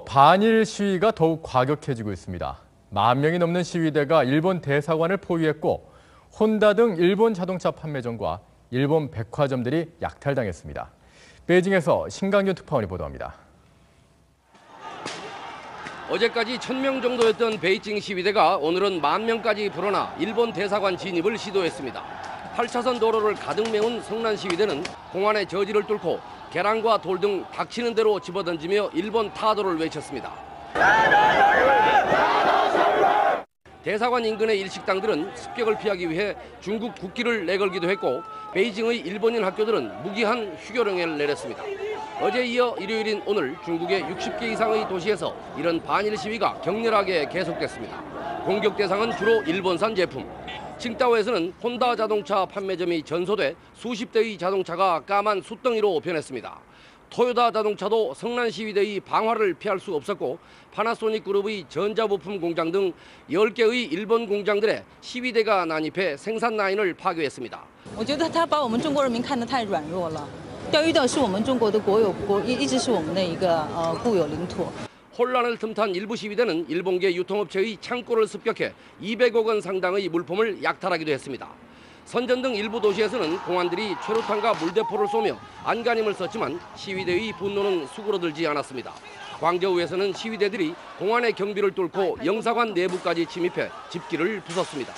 반일 시위가 더욱 과격해지고 있습니다. 10,000명이 넘는 시위대가 일본 대사관을 포위했고 혼다 등 일본 자동차 판매점과 일본 백화점들이 약탈당했습니다. 베이징에서 신강균 특파원이 보도합니다. 어제까지 1,000명 정도였던 베이징 시위대가 오늘은 10,000명까지 불어나 일본 대사관 진입을 시도했습니다. 8차선 도로를 가득 메운 성난 시위대는 공안의 저지를 뚫고 계란과 돌 등 닥치는 대로 집어던지며 일본 타도를 외쳤습니다. 대사관 인근의 일식당들은 습격을 피하기 위해 중국 국기를 내걸기도 했고 베이징의 일본인 학교들은 무기한 휴교령을 내렸습니다. 어제 이어 일요일인 오늘 중국의 60개 이상의 도시에서 이런 반일 시위가 격렬하게 계속됐습니다. 공격 대상은 주로 일본산 제품. 칭다오에서는 혼다 자동차 판매점이 전소돼 수십 대의 자동차가 까만 숯덩이로 변했습니다. 토요타 자동차도 성난 시위대의 방화를 피할 수 없었고 파나소닉 그룹의 전자부품 공장 등 10개의 일본 공장들에 시위대가 난입해 생산 라인을 파괴했습니다. 我觉得他把我们中国人民看得太软弱了。钓鱼岛是我们中国的一直是我们的一个固有领土。 혼란을 틈탄 일부 시위대는 일본계 유통업체의 창고를 습격해 200억 원 상당의 물품을 약탈하기도 했습니다. 선전 등 일부 도시에서는 공안들이 최루탄과 물대포를 쏘며 안간힘을 썼지만 시위대의 분노는 수그러들지 않았습니다. 광저우에서는 시위대들이 공안의 경비를 뚫고 영사관 내부까지 침입해 집기를 부쉈습니다.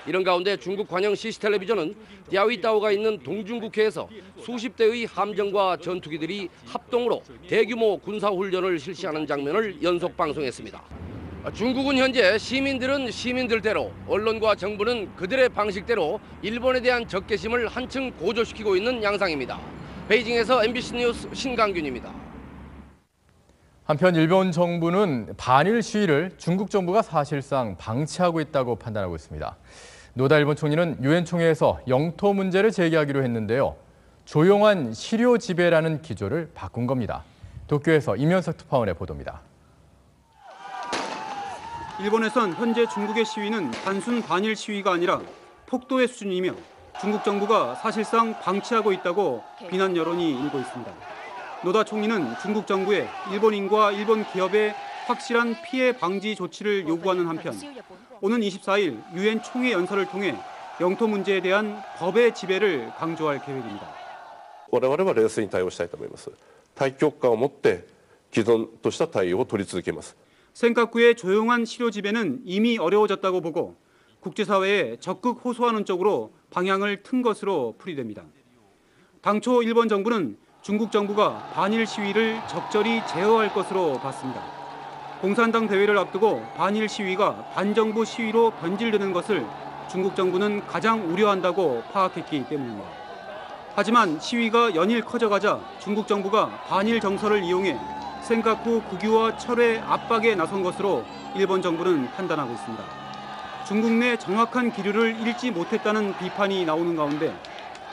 이런 가운데 중국 관영 CC텔레비전은 랴오이따오가 있는 동중국해에서 수십 대의 함정과 전투기들이 합동으로 대규모 군사훈련을 실시하는 장면을 연속 방송했습니다. 중국은 현재 시민들은 시민들대로, 언론과 정부는 그들의 방식대로 일본에 대한 적개심을 한층 고조시키고 있는 양상입니다. 베이징에서 MBC 뉴스 신강균입니다. 한편 일본 정부는 반일 시위를 중국 정부가 사실상 방치하고 있다고 판단하고 있습니다. 노다 일본 총리는 유엔 총회에서 영토 문제를 제기하기로 했는데요. 조용한 시료 지배라는 기조를 바꾼 겁니다. 도쿄에서 임현석 특파원의 보도입니다. 일본에선 현재 중국의 시위는 단순 반일 시위가 아니라 폭도의 수준이며 중국 정부가 사실상 방치하고 있다고 비난 여론이 일고 있습니다. 노다 총리는 중국 정부에 일본인과 일본 기업의 확실한 피해 방지 조치를 요구하는 한편 오는 24일 유엔 총회 연설을 통해 영토 문제에 대한 법의 지배를 강조할 계획입니다. 我々は冷静に対応したいと思います。大局観を持って既存とした対応を取り続けます。 센카쿠의 조용한 시료 지배는 이미 어려워졌다고 보고 국제사회에 적극 호소하는 쪽으로 방향을 튼 것으로 풀이됩니다. 당초 일본 정부는 중국 정부가 반일 시위를 적절히 제어할 것으로 봤습니다. 공산당 대회를 앞두고 반일 시위가 반정부 시위로 변질되는 것을 중국 정부는 가장 우려한다고 파악했기 때문입니다. 하지만 시위가 연일 커져가자 중국 정부가 반일 정서를 이용해 센카쿠 국유화 철회 압박에 나선 것으로 일본 정부는 판단하고 있습니다. 중국 내 정확한 기류를 잃지 못했다는 비판이 나오는 가운데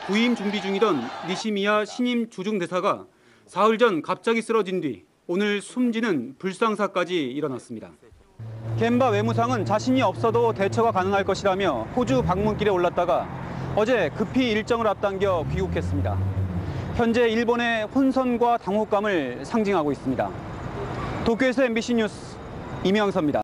부임 준비 중이던 니시미야 신임 주중대사가 사흘 전 갑자기 쓰러진 뒤 오늘 숨지는 불상사까지 일어났습니다. 겐바 외무상은 자신이 없어도 대처가 가능할 것이라며 호주 방문길에 올랐다가 어제 급히 일정을 앞당겨 귀국했습니다. 현재 일본의 혼선과 당혹감을 상징하고 있습니다. 도쿄에서 MBC 뉴스 임영서입니다.